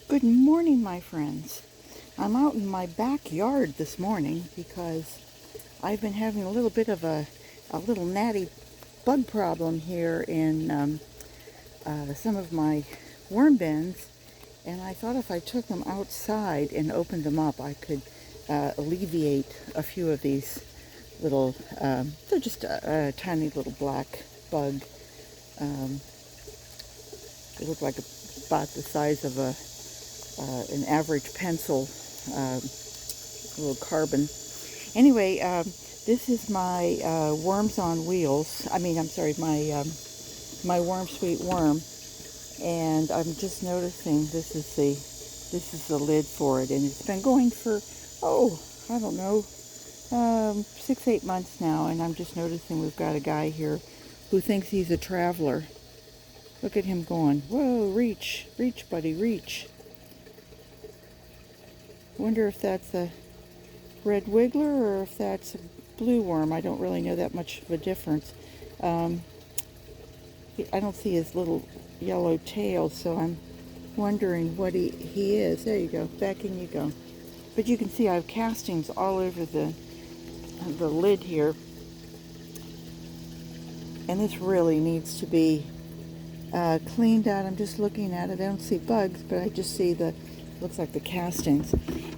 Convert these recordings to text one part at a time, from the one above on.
Good morning, my friends. I'm out in my backyard this morning because I've been having a little bit of a little gnatty bug problem here in some of my worm bins, and I thought if I took them outside and opened them up, I could alleviate a few of these little, they're just a tiny little black bug. Um, they look like about the size of an average pencil, uh, little carbon. Anyway, this is my worms on wheels. I'm sorry, my worm sweet worm, and I'm just noticing this is the lid for it, and it's been going for I don't know 6-8 months now, and I'm just noticing we've got a guy here who thinks he's a traveler. Look at him going. Whoa, reach, buddy, reach. Wonder if that's a red wiggler or if that's a blue worm. I don't really know that much of a difference. I don't see his little yellow tail, so I'm wondering what he is. There you go. Back in you go. But you can see I have castings all over the lid here. And this really needs to be cleaned out. I'm just looking at it. I don't see bugs, but I just see looks like the castings.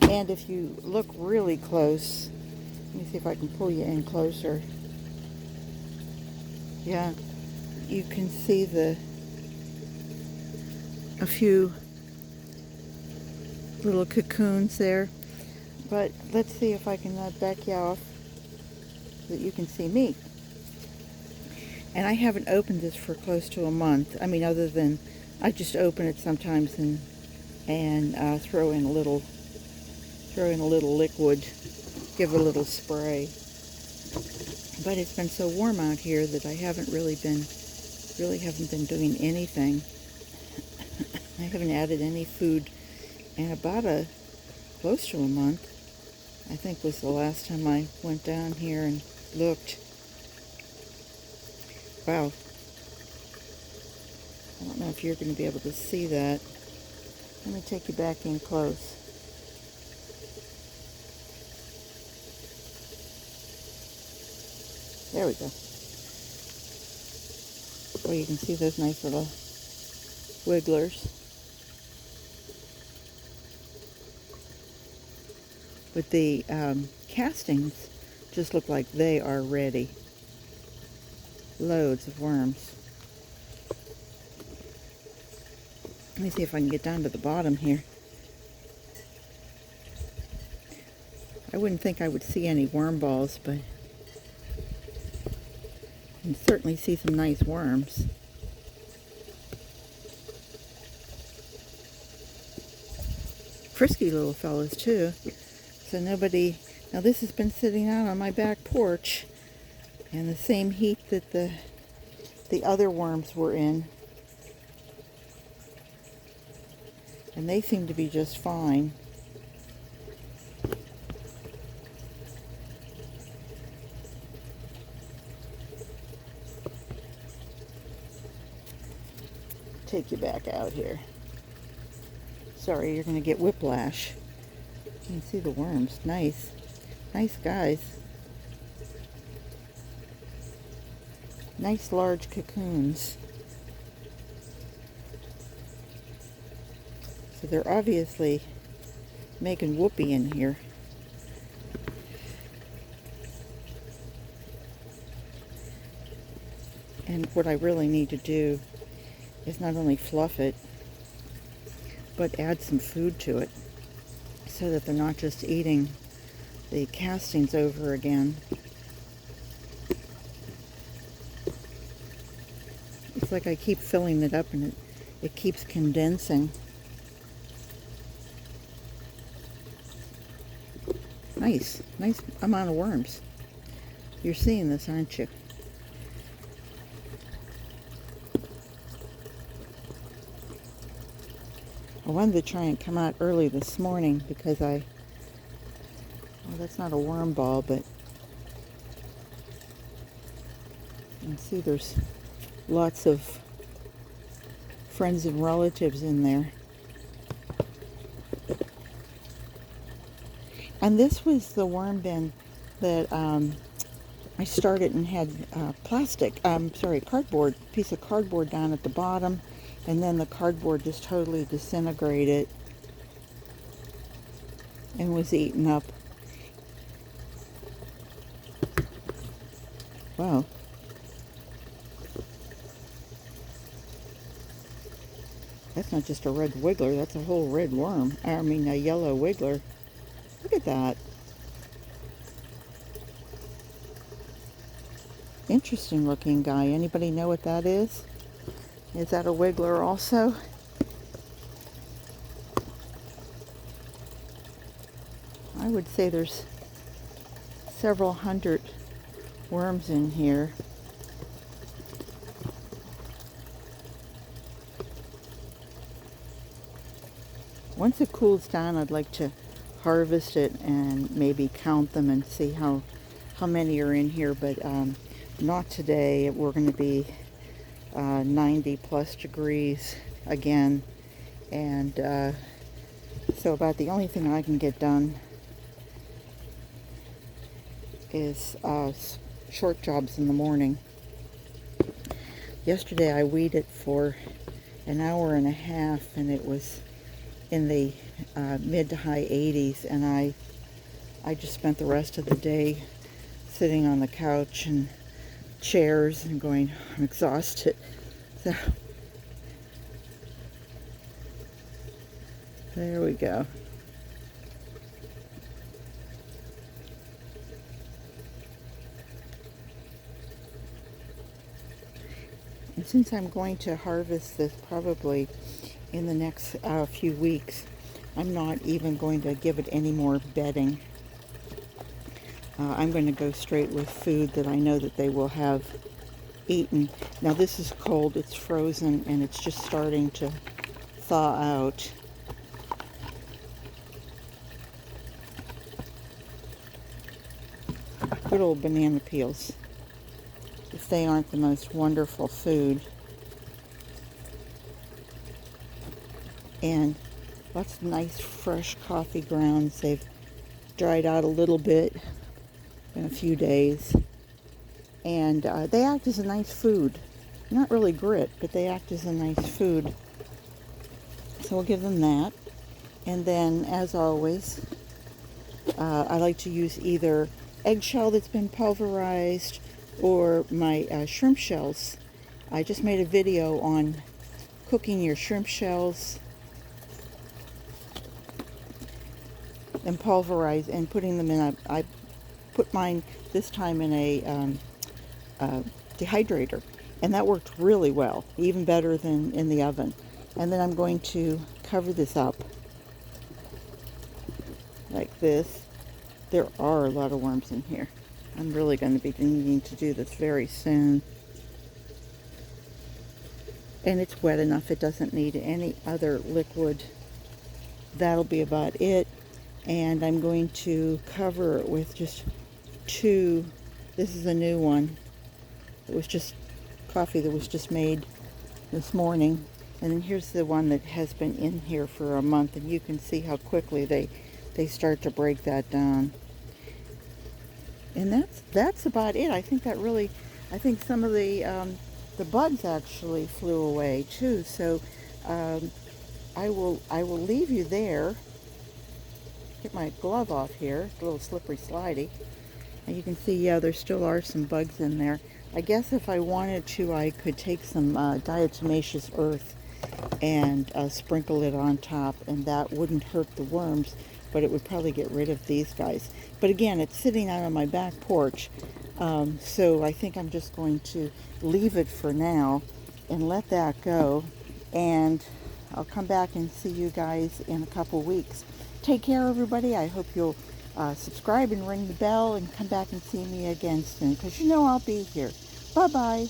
And if you look really close, let me see if I can pull you in closer. Yeah, you can see a few little cocoons there. But let's see if I can back you off so that you can see me. And I haven't opened this for close to a month. Other than I just open it sometimes and throw in a little liquid, give a little spray. But it's been so warm out here that I haven't haven't been doing anything. I haven't added any food in about close to a month. I think was the last time I went down here and looked. Wow. I don't know if you're going to be able to see that. Let me take you back in close. There we go. Oh, you can see those nice little wigglers. But the castings just look like they are ready. Loads of worms. Let me see if I can get down to the bottom here. I wouldn't think I would see any worm balls, but you can certainly see some nice worms. Frisky little fellas too. So now this has been sitting out on my back porch in the same heat that the other worms were in. And they seem to be just fine. Take you back out here. Sorry, you're going to get whiplash. You can see the worms. Nice. Nice guys. Nice large cocoons. So they're obviously making whoopee in here. And what I really need to do is not only fluff it, but add some food to it so that they're not just eating the castings over again. It's like I keep filling it up and it keeps condensing. Nice amount of worms. You're seeing this, aren't you? I wanted to try and come out early this morning because well, that's not a worm ball, but you can see there's lots of friends and relatives in there. And this was the worm bin that I started and had cardboard, piece of cardboard down at the bottom, and then the cardboard just totally disintegrated and was eaten up. Wow. That's not just a red wiggler, that's a whole red worm. I mean, a yellow wiggler. Look at that. Interesting looking guy. Anybody know what that is? Is that a wiggler also? I would say there's several hundred worms in here. Once it cools down, I'd like to harvest it and maybe count them and see how many are in here, but not today. We're going to be 90 plus degrees again, and so about the only thing I can get done is short jobs in the morning. Yesterday I weeded for an hour and a half, and it was in the mid to high 80s, and I just spent the rest of the day sitting on the couch and chairs and going, I'm exhausted. So there we go. And since I'm going to harvest this probably in the next few weeks, I'm not even going to give it any more bedding. I'm going to go straight with food that I know that they will have eaten. Now this is cold, it's frozen, and it's just starting to thaw out. Good old banana peels, if they aren't the most wonderful food. And lots of nice fresh coffee grounds. They've dried out a little bit in a few days, and they act as a nice food. Not really grit, but they act as a nice food. So we'll give them that. And then, as always, I like to use either eggshell that's been pulverized or my shrimp shells. I just made a video on cooking your shrimp shells and pulverize and putting them in I put mine this time in a dehydrator, and that worked really well, even better than in the oven. And then I'm going to cover this up like this. There are a lot of worms in here. I'm really going to be needing to do this very soon. And it's wet enough, it doesn't need any other liquid. That'll be about it. And I'm going to cover it with just two. This is a new one. It was just coffee that was just made this morning. And then here's the one that has been in here for a month, and you can see how quickly they start to break that down. And that's about it. I think some of the bugs actually flew away too. So I will leave you there. Get my glove off here. It's a little slippery slidey. And you can see, yeah, there still are some bugs in there. I guess if I wanted to, I could take some diatomaceous earth and sprinkle it on top, and that wouldn't hurt the worms, but it would probably get rid of these guys. But again, it's sitting out on my back porch, so I think I'm just going to leave it for now and let that go, and I'll come back and see you guys in a couple weeks. Take care, everybody. I hope you'll subscribe and ring the bell and come back and see me again soon, because you know I'll be here. Bye-bye.